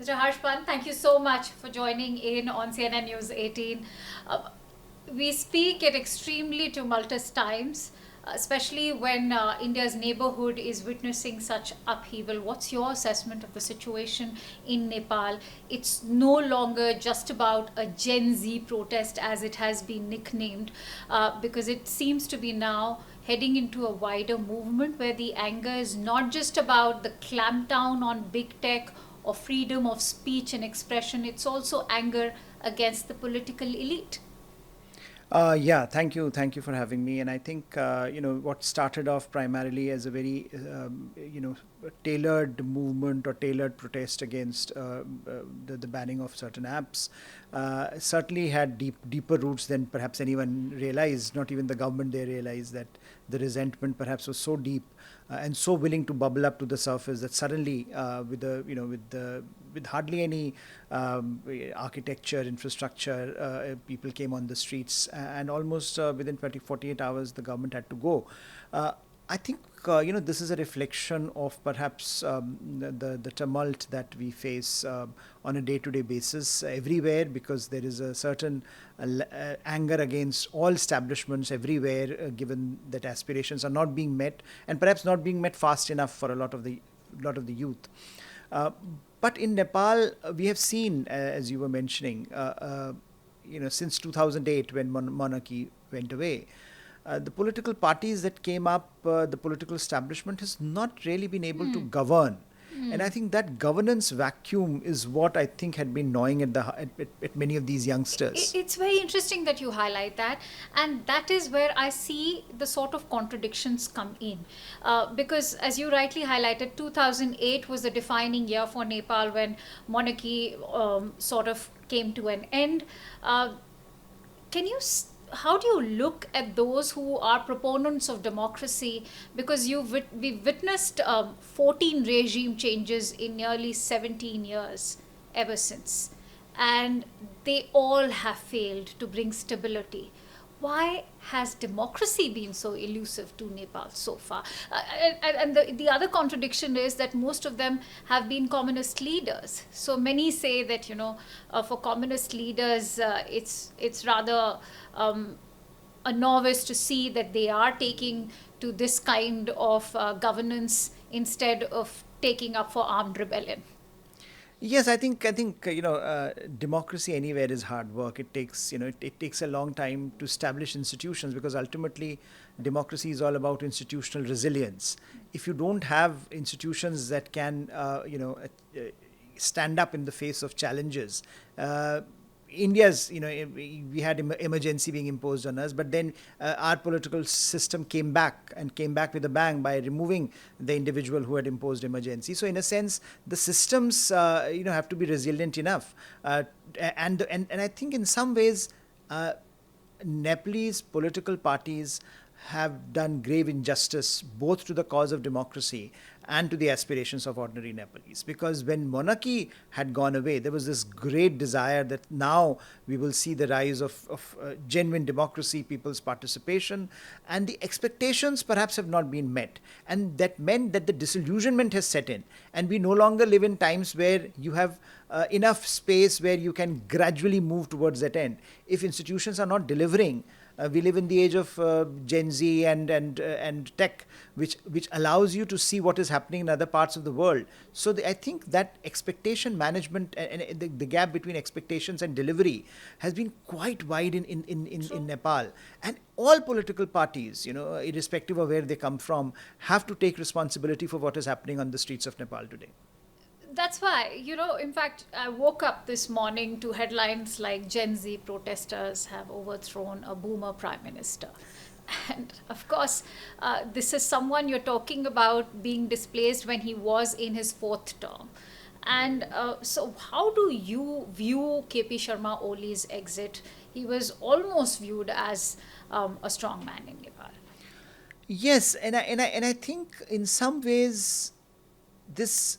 Mr. Harshpan, thank you so much for joining in on CNN News 18. Uh, we speak at extremely tumultuous times, especially when India's neighborhood is witnessing such upheaval. What's your assessment of the situation in Nepal? It's no longer just about a Gen Z protest, as it has been nicknamed, because it seems to be now heading into a wider movement where the anger is not just about the clampdown on big tech or freedom of speech and expression, it's also anger against the political elite. Yeah, thank you for having me. And I think what started off primarily as a very tailored movement or tailored protest against the banning of certain apps certainly had deeper roots than perhaps anyone realized. Not even the government they realized that the resentment perhaps was so deep and so willing to bubble up to the surface that suddenly with the with hardly any architecture, infrastructure, people came on the streets, and almost within 48 hours, the government had to go. Uh, I think this is a reflection of perhaps the tumult that we face on a day-to-day basis everywhere, because there is a certain anger against all establishments everywhere, given that aspirations are not being met, and perhaps not being met fast enough for a lot of the youth. Uh, but in Nepal, we have seen, as you were mentioning, since 2008 when monarchy went away, the political parties that came up, the political establishment has not really been able to govern. And I think that governance vacuum is what I think had been gnawing at many of these youngsters. It's very interesting that you highlight that, and that is where I see the sort of contradictions come in. Because, as you rightly highlighted, 2008 was the defining year for Nepal when monarchy sort of came to an end. Uh, can you how do you look at those who are proponents of democracy, because we've witnessed 14 regime changes in nearly 17 years ever since, and they all have failed to bring stability. Why has democracy been so elusive to Nepal so far? And the other contradiction is that most of them have been communist leaders. So many say that, for communist leaders, it's rather a novice to see that they are taking to this kind of governance instead of taking up for armed rebellion. Yes, I think democracy anywhere is hard work. It takes it takes a long time to establish institutions, because ultimately democracy is all about institutional resilience. If you don't have institutions that can stand up in the face of challenges. India's, we had emergency being imposed on us, but then our political system came back with a bang by removing the individual who had imposed emergency. So, in a sense, the systems, have to be resilient enough, and I think in some ways, Nepalese political parties have done grave injustice both to the cause of democracy and to the aspirations of ordinary Nepalese. Because when monarchy had gone away, there was this great desire that now we will see the rise of genuine democracy, people's participation, and the expectations perhaps have not been met. And that meant that the disillusionment has set in, and we no longer live in times where you have enough space where you can gradually move towards that end. If institutions are not delivering, we live in the age of Gen Z and tech, which allows you to see what is happening in other parts of the world. So I think that expectation management and the gap between expectations and delivery has been quite wide in Nepal. And all political parties, irrespective of where they come from, have to take responsibility for what is happening on the streets of Nepal today. That's why, in fact, I woke up this morning to headlines like Gen Z protesters have overthrown a boomer prime minister. And of course, this is someone you're talking about being displaced when he was in his fourth term. And so, how do you view KP Sharma Oli's exit? He was almost viewed as a strong man in Nepal. Yes, and I think in some ways this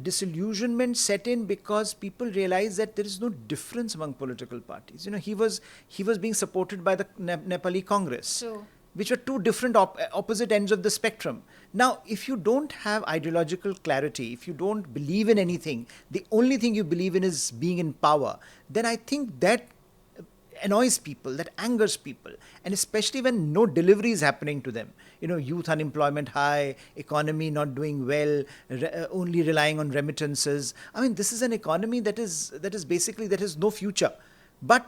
disillusionment set in because people realize that there is no difference among political parties. He was being supported by the Nepali Congress. True. which were two different opposite ends of the spectrum. Now, if you don't have ideological clarity, if you don't believe in anything, the only thing you believe in is being in power, then I think that annoys people, that angers people, and especially when no delivery is happening to them. Youth unemployment high, economy not doing well, only relying on remittances. I mean, this is an economy that is basically that has no future. But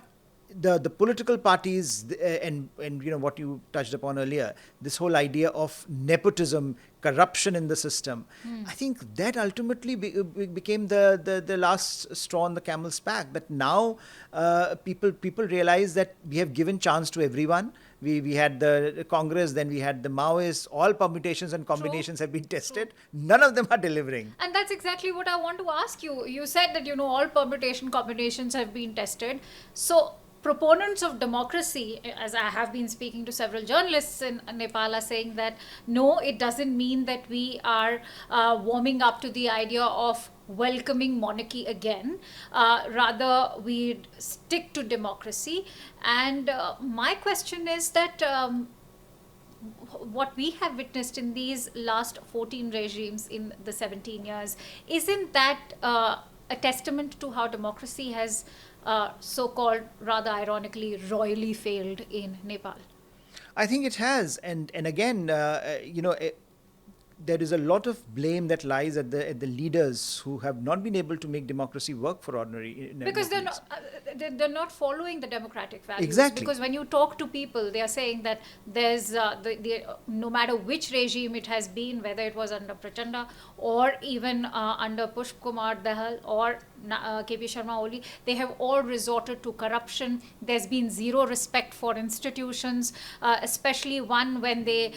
the political parties, and what you touched upon earlier, this whole idea of nepotism, corruption in the system, I think that ultimately became the last straw on the camel's back. That now people realize that we have given chance to everyone. We had the Congress, then we had the Maoists. All permutations and combinations have been tested. None of them are delivering. And that's exactly what I want to ask you. You said that, all permutation combinations have been tested. So, proponents of democracy, as I have been speaking to several journalists in Nepal, are saying that no, it doesn't mean that we are warming up to the idea of welcoming monarchy again. Rather, we stick to democracy. And my question is that what we have witnessed in these last 14 regimes in the 17 years, isn't that a testament to how democracy has so-called, rather ironically, royally failed in Nepal? I think it has, and again, there is a lot of blame that lies at the leaders who have not been able to make democracy work for ordinary Because they're Nepalese. not they're not following the democratic values. Exactly. Because when you talk to people, they are saying that there's no matter which regime it has been, whether it was under Prachanda or even under Pushp Kumar Dahal or KP Sharma Oli, they have all resorted to corruption. There's been zero respect for institutions, especially one when they,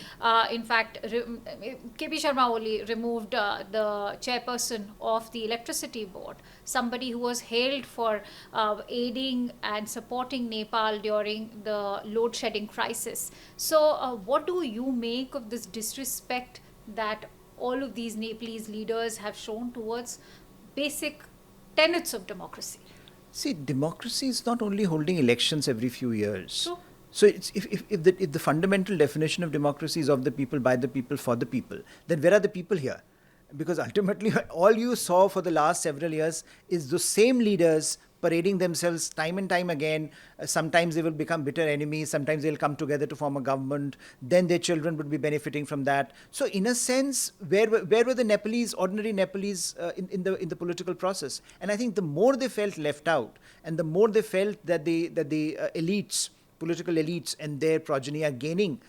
in fact, KP Sharma Oli removed the chairperson of the electricity board, somebody who was hailed for aiding and supporting Nepal during the load shedding crisis. So, what do you make of this disrespect that all of these Nepalese leaders have shown towards basic tenets of democracy? See, democracy is not only holding elections every few years. True. So it's, if the fundamental definition of democracy is of the people, by the people, for the people, then where are the people here? Because ultimately, all you saw for the last several years is those same leaders parading themselves time and time again. Sometimes they will become bitter enemies. Sometimes they'll come together to form a government. Then their children would be benefiting from that. So, in a sense, where were the Nepalese, ordinary Nepalese, in the political process? And I think the more they felt left out, and the more they felt that the elites, political elites, and their progeny are gaining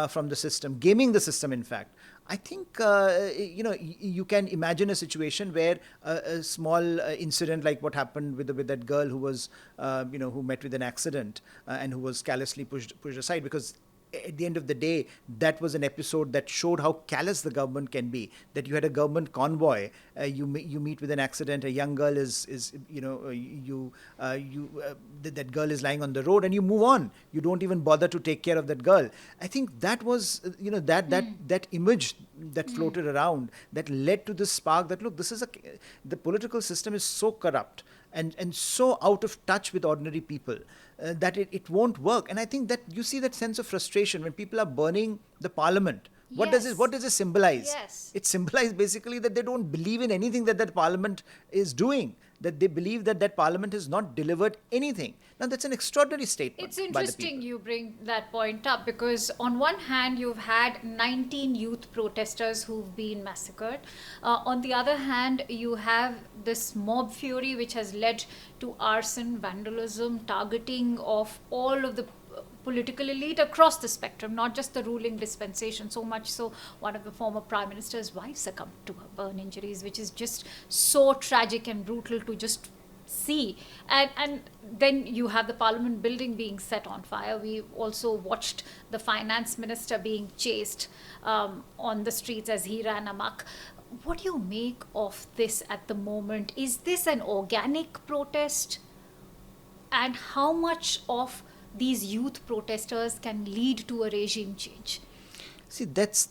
from the system, gaming the system, in fact. I think, you can imagine a situation where a small incident like what happened with that girl who was, who met with an accident and who was callously pushed aside, because at the end of the day, that was an episode that showed how callous the government can be. That you had a government convoy, you meet with an accident, a young girl that girl is lying on the road, and you move on. You don't even bother to take care of that girl. I think that was, that image that floated around that led to this spark that, look, the political system is so corrupt and so out of touch with ordinary people that it won't work. And I think that you see that sense of frustration when people are burning the parliament. What does it symbolize? Yes. It symbolizes basically that they don't believe in anything that parliament is doing, that they believe that parliament has not delivered anything. Now, that's an extraordinary statement. It's interesting you bring that point up, because on one hand you've had 19 youth protesters who've been massacred. On the other hand, you have this mob fury which has led to arson, vandalism, targeting of all of the political elite across the spectrum, not just the ruling dispensation. So much so, one of the former prime minister's wife succumbed to her burn injuries, which is just so tragic and brutal to just see. And then you have the parliament building being set on fire. We also watched the finance minister being chased on the streets as he ran amok. What do you make of this at the moment? Is this an organic protest? And how much of these youth protesters can lead to a regime change? See, that's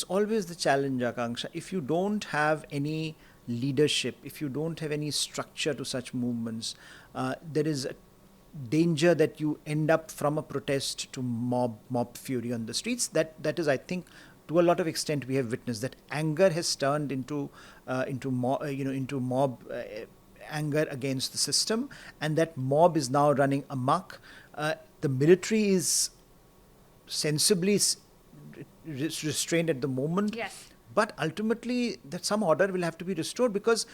always the challenge, Akanksha. If you don't have any leadership, if you don't have any structure to such movements, there is danger that you end up from a protest to mob fury on the streets. That is, I think, to a lot of extent we have witnessed that anger has turned into mob anger against the system, and that mob is now running amok. The military is sensibly restrained at the moment. Yes. But ultimately, that some order will have to be restored, because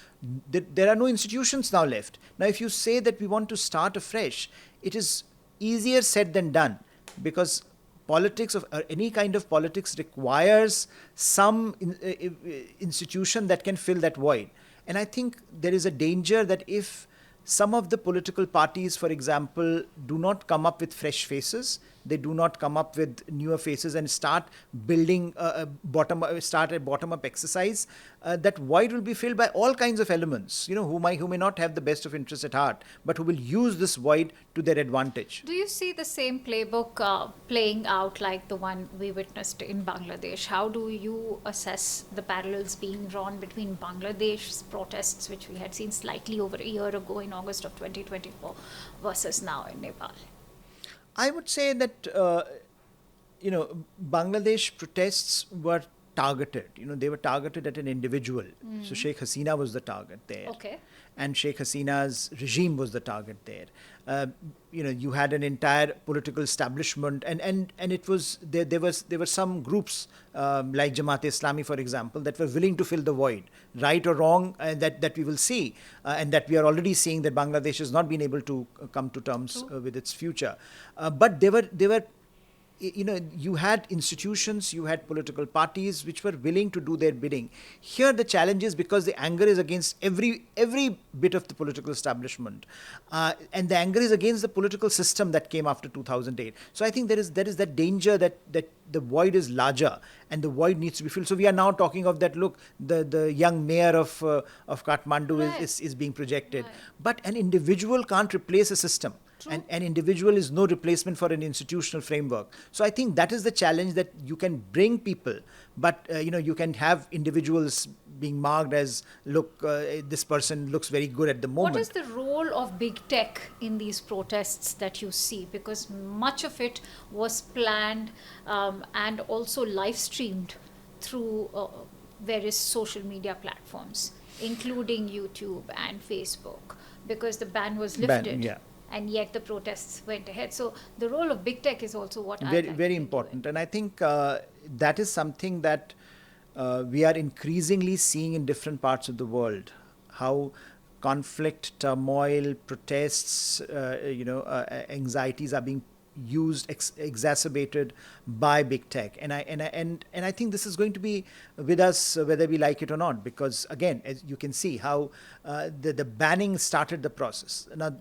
there are no institutions now left. Now, if you say that we want to start afresh, it is easier said than done, because politics of any kind of politics requires some institution that can fill that void. And I think there is a danger that if some of the political parties, for example, do not come up with fresh faces, they do not come up with newer faces and start building a bottom-up exercise, that void will be filled by all kinds of elements, who may not have the best of interests at heart, but who will use this void to their advantage. Do you see the same playbook playing out like the one we witnessed in Bangladesh? How do you assess the parallels being drawn between Bangladesh's protests, which we had seen slightly over a year ago in August of 2024, versus now in Nepal? I would say that, Bangladesh protests were targeted. They were targeted at an individual. So Sheikh Hasina was the target there. Okay. And Sheikh Hasina's regime was the target there. You had an entire political establishment, and it was there were some groups like Jamaat-e-Islami, for example, that were willing to fill the void, right or wrong, that we will see, and that we are already seeing that Bangladesh has not been able to come to terms with its future. But they were you had institutions, you had political parties which were willing to do their bidding. Here the challenge is, because the anger is against every bit of the political establishment, and the anger is against the political system that came after 2008. So I think there is that danger that the void is larger and the void needs to be filled. So we are now talking of that, look, the young mayor of Kathmandu Right. is being projected. Right. But an individual can't replace a system. And an individual is no replacement for an institutional framework. So I think that is the challenge, that you can bring people, but you can have individuals being marked as, look, this person looks very good at the moment. What is the role of big tech in these protests that you see? Because much of it was planned and also live streamed through various social media platforms, including YouTube and Facebook, because the ban was lifted. Yeah. And yet the protests went ahead. So the role of big tech is also what very important. And I think that is something that we are increasingly seeing in different parts of the world, how conflict, turmoil, protests, anxieties are being used, exacerbated by big tech. And I think this is going to be with us whether we like it or not, because again, as you can see how the banning started the process. Now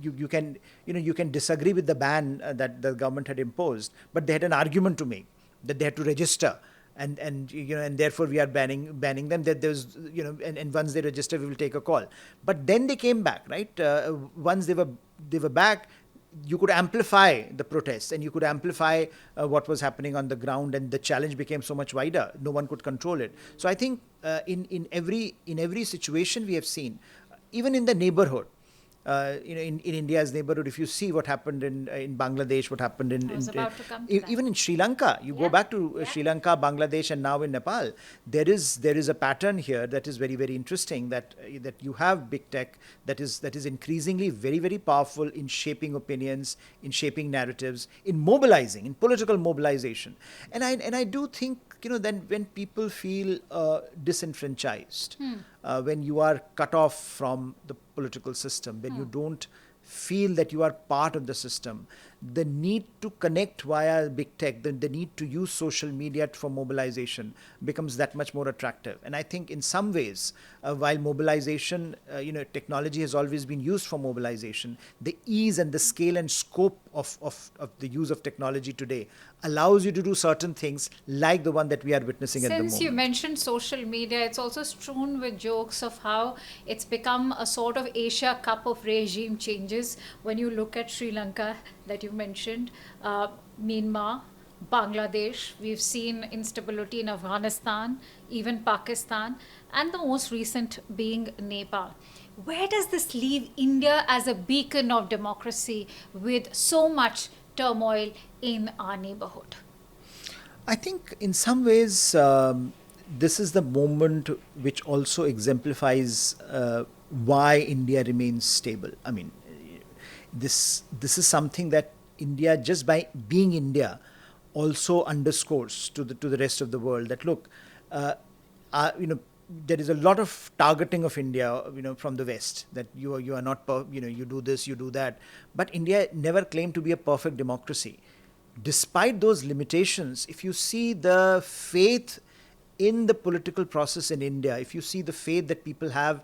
you can disagree with the ban that the government had imposed, but they had an argument to make, that they had to register. And therefore we are banning them. That there's and once they register, we will take a call. But then they came back, right? Once they were back, you could amplify the protests, and you could amplify what was happening on the ground, and the challenge became so much wider. No one could control it. So I think in every situation we have seen, even in the neighborhood. In India's neighborhood, if you see what happened in Bangladesh, what happened even in Sri Lanka, you go back to Sri Lanka, Bangladesh, and now in Nepal, there is a pattern here that is very, very interesting. That you have big tech that is increasingly very, very powerful in shaping opinions, in shaping narratives, in mobilizing, in political mobilization. And I do think then when people feel disenfranchised, when you are cut off from the political system, when you don't feel that you are part of the system, the need to connect via big tech, the need to use social media for mobilization becomes that much more attractive. And I think in some ways, while mobilization, technology has always been used for mobilization, the ease and the scale and scope of the use of technology today allows you to do certain things like the one that we are witnessing at the moment. Since you mentioned social media, it's also strewn with jokes of how it's become a sort of Asia Cup of regime changes. When you look at Sri Lanka, that you mentioned, Myanmar, Bangladesh, we've seen instability in Afghanistan, even Pakistan, and the most recent being Nepal. Where does this leave India as a beacon of democracy with so much turmoil in our neighborhood? I think in some ways, this is the moment which also exemplifies why India remains stable. I mean, this is something that India, just by being India, also underscores to the rest of the world that look, uh, you know, there is a lot of targeting of India, from the West, that you are not, you do this, you do that, but India never claimed to be a perfect democracy. Despite those limitations, if you see the faith in the political process in India, if you see the faith that people have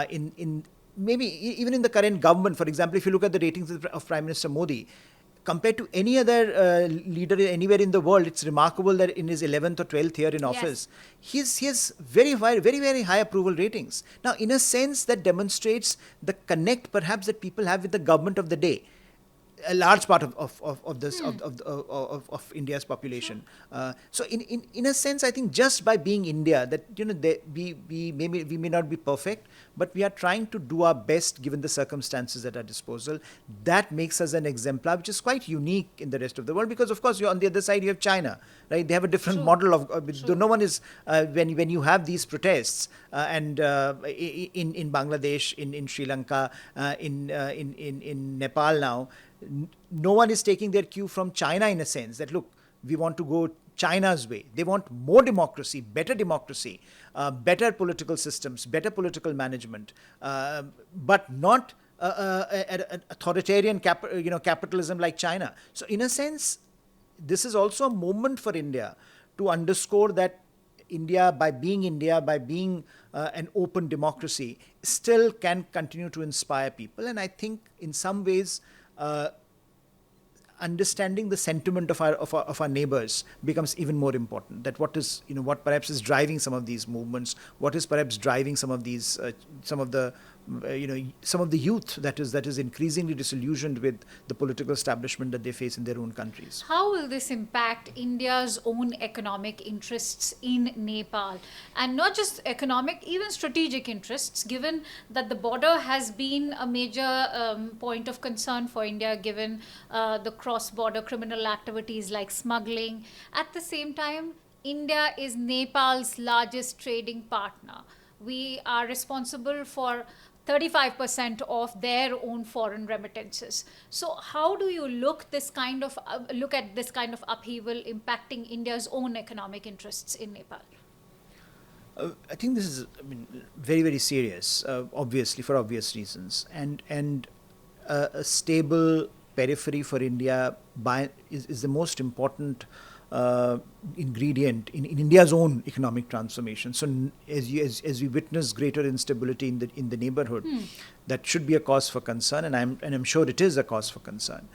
in maybe even in the current government, for example, if you look at the ratings of Prime Minister Modi, compared to any other leader anywhere in the world, it's remarkable that in his 11th or 12th year in Yes. office, he has very high approval ratings. Now, in a sense, that demonstrates the connect perhaps that people have with the government of the day, a large part of this of India's population. So in a sense, I think just by being India, that we may not be perfect, but we are trying to do our best given the circumstances at our disposal. That makes us an exemplar, which is quite unique in the rest of the world. Because of course, you're on the other side, you have China, right? They have a different True. model of. True. No one is when you have these protests and in Bangladesh, in Sri Lanka, in Nepal now, no one is taking their cue from China in a sense that look, we want to go China's way. They want more democracy, better political systems, better political management, but not an authoritarian capitalism like China. So in a sense, this is also a moment for India to underscore that India, by being an open democracy, still can continue to inspire people. And I think in some ways, uh, understanding the sentiment of our neighbors becomes even more important. That what perhaps is driving some of these movements, what is perhaps driving some of these some of the youth that is increasingly disillusioned with the political establishment that they face in their own countries. How will this impact India's own economic interests in Nepal? And not just economic, even strategic interests, given that the border has been a major point of concern for India, given the cross border criminal activities like smuggling. At the same time, India is Nepal's largest trading partner. We are responsible for 35% of their own foreign remittances. So how do you look at this kind of upheaval impacting India's own economic interests in Nepal? I think this is, I mean, very serious, obviously for obvious reasons, and a stable periphery for India is the most important ingredient in India's own economic transformation. So as we witness greater instability in the neighborhood, that should be a cause for concern, and I'm sure it is a cause for concern.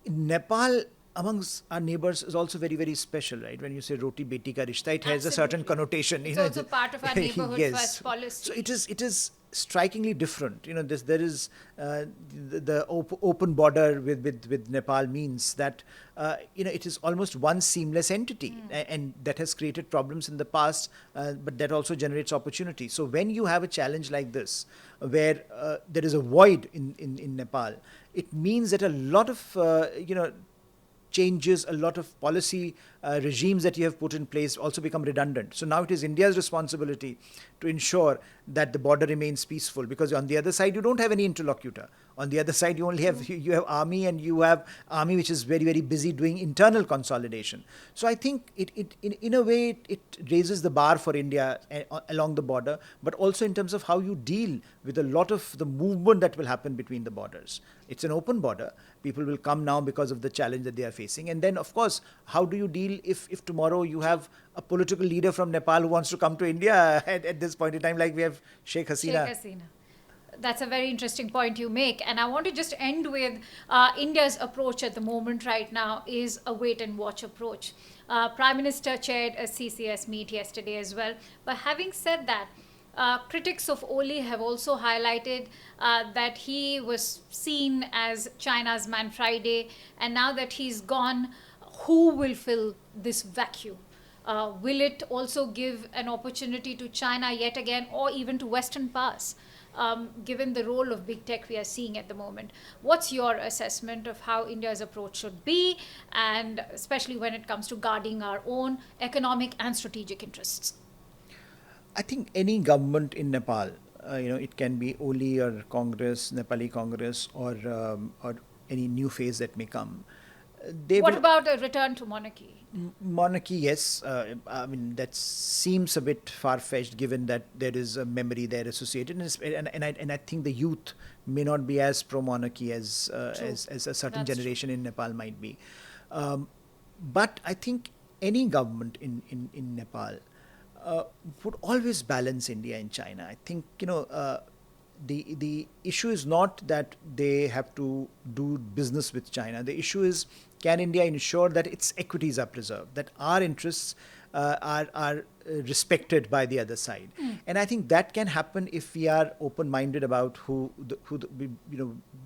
Nepal amongst our neighbors is also very special, right? When you say roti beti ka rishta, it has a certain Absolutely. connotation. It's also part of our neighborhood Yes. first policy. So it is strikingly different. There is the open border with Nepal means that it is almost one seamless entity, and that has created problems in the past, but that also generates opportunity. So when you have a challenge like this, where there is a void in Nepal, it means that a lot of changes, a lot of policy regimes that you have put in place also become redundant. So now it is India's responsibility to ensure that the border remains peaceful, because on the other side you don't have any interlocutor. On the other side you only have you have army, and you have army which is very busy doing internal consolidation. So I think it in a way it raises the bar for India along the border, but also in terms of how you deal with a lot of the movement that will happen between the borders. It's an open border. People will come now because of the challenge that they are facing. And then, of course, how do you deal if tomorrow you have a political leader from Nepal who wants to come to India at this point in time, like we have Sheikh Hasina? Sheikh Hasina. That's a very interesting point you make. And I want to just end with India's approach at the moment right now is a wait and watch approach. Prime Minister chaired a CCS meet yesterday as well. But having said that, critics of Oli have also highlighted that he was seen as China's Man Friday, and now that he's gone, who will fill this vacuum? Will it also give an opportunity to China yet again, or even to Western powers? given the role of big tech we are seeing at the moment. What's your assessment of how India's approach should be, and especially when it comes to guarding our own economic and strategic interests? I think any government in Nepal, it can be Oli or Congress, Nepali Congress, or any new phase that may come, they What will. about a return to monarchy? Monarchy, yes. I mean, that seems a bit far-fetched given that there is a memory there associated, and I think the youth may not be as pro-monarchy True. as a certain That's true. generation in Nepal might be. Um, but I think any government in Nepal uh, would always balance India and China. I think the issue is not that they have to do business with China. The issue is, can India ensure that its equities are preserved, that our interests are respected by the other side? And I think that can happen if we are open-minded about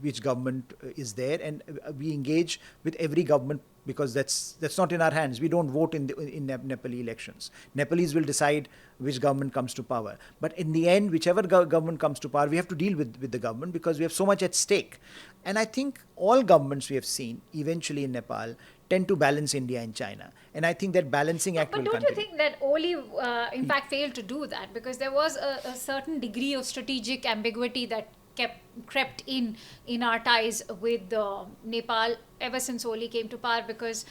which government is there, and we engage with every government, because that's not in our hands. We don't vote in Nepali elections. Nepalese will decide which government comes to power. But in the end, whichever government comes to power, we have to deal with the government because we have so much at stake. And I think all governments we have seen eventually in Nepal tend to balance India and China. And I think that balancing act But will don't you continue. think that Oli, in fact, failed to do that, because there was a certain degree of strategic ambiguity that crept in our ties with Nepal ever since Oli came to power? Because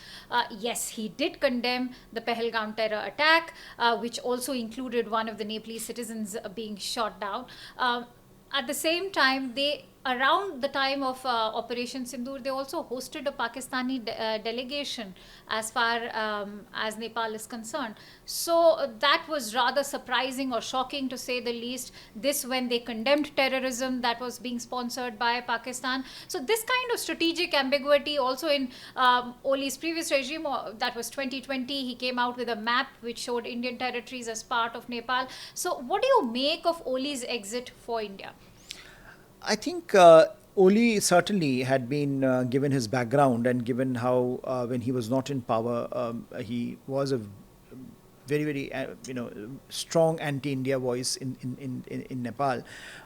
yes, he did condemn the Pahalgam terror attack, which also included one of the Nepalese citizens being shot down. At the same time, they, around the time of Operation Sindoor, they also hosted a Pakistani delegation as far as Nepal is concerned. So that was rather surprising or shocking, to say the least. This, when they condemned terrorism that was being sponsored by Pakistan. So this kind of strategic ambiguity also in Oli's previous regime, that was 2020, he came out with a map which showed Indian territories as part of Nepal. So what do you make of Oli's exit for India? I think Oli certainly had been given his background, and given how when he was not in power, he was a very very strong anti-India voice in Nepal.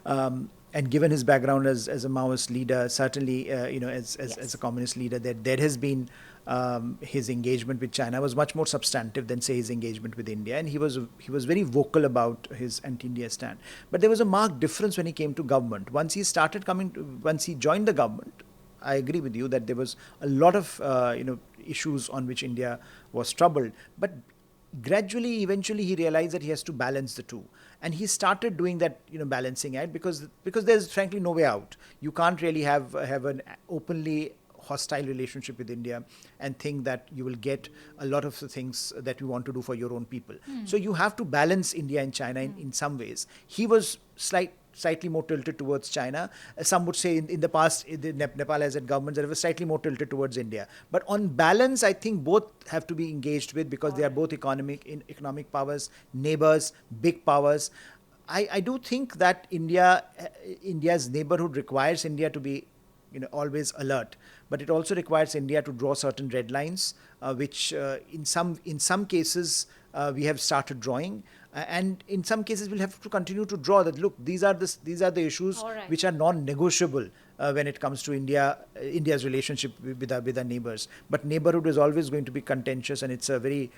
And given his background as a Maoist leader, certainly as a Yes. communist leader, there has been his engagement with China was much more substantive than, say, his engagement with India, and he was very vocal about his anti-India stand. But there was a marked difference when he came to government. Once he joined the government, I agree with you that there was a lot of issues on which India was troubled, but gradually, eventually, he realized that he has to balance the two, and he started doing that balancing act, because there's frankly no way out. You can't really have an openly hostile relationship with India and think that you will get a lot of the things that you want to do for your own people. So you have to balance India and China in some ways. He was slightly more tilted towards China. Some would say in the past, Nepal has had governments that were slightly more tilted towards India. But on balance, I think both have to be engaged with, because they are both economic powers, neighbors, big powers. I do think that India's neighborhood requires India to be always alert, but it also requires India to draw certain red lines, which in some cases we have started drawing, and in some cases we'll have to continue to draw that. Look, these are the issues All right. which are non-negotiable when it comes to India's relationship with our neighbors. But neighborhood is always going to be contentious, and it's a very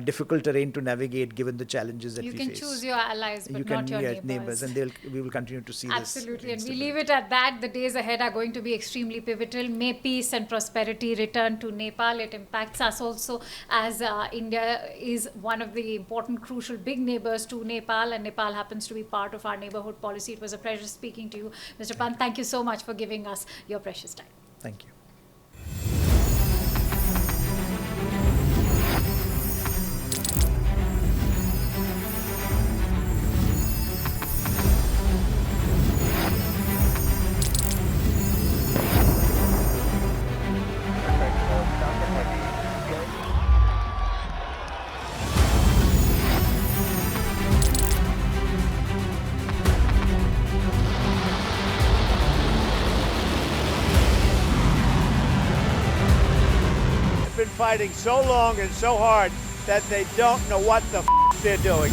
difficult terrain to navigate given the challenges that You we can face. choose your allies, but not your neighbors. And we will continue to see Absolutely, this and we leave instability. it at that. The days ahead are going to be extremely pivotal. May peace and prosperity return to Nepal. It impacts us also, as India is one of the important, crucial, big neighbors to Nepal, and Nepal happens to be part of our neighborhood policy. It was a pleasure speaking to you, Mr. Pant. Thank you so much for giving us your precious time. Thank you. Been fighting so long and so hard that they don't know what the they're doing.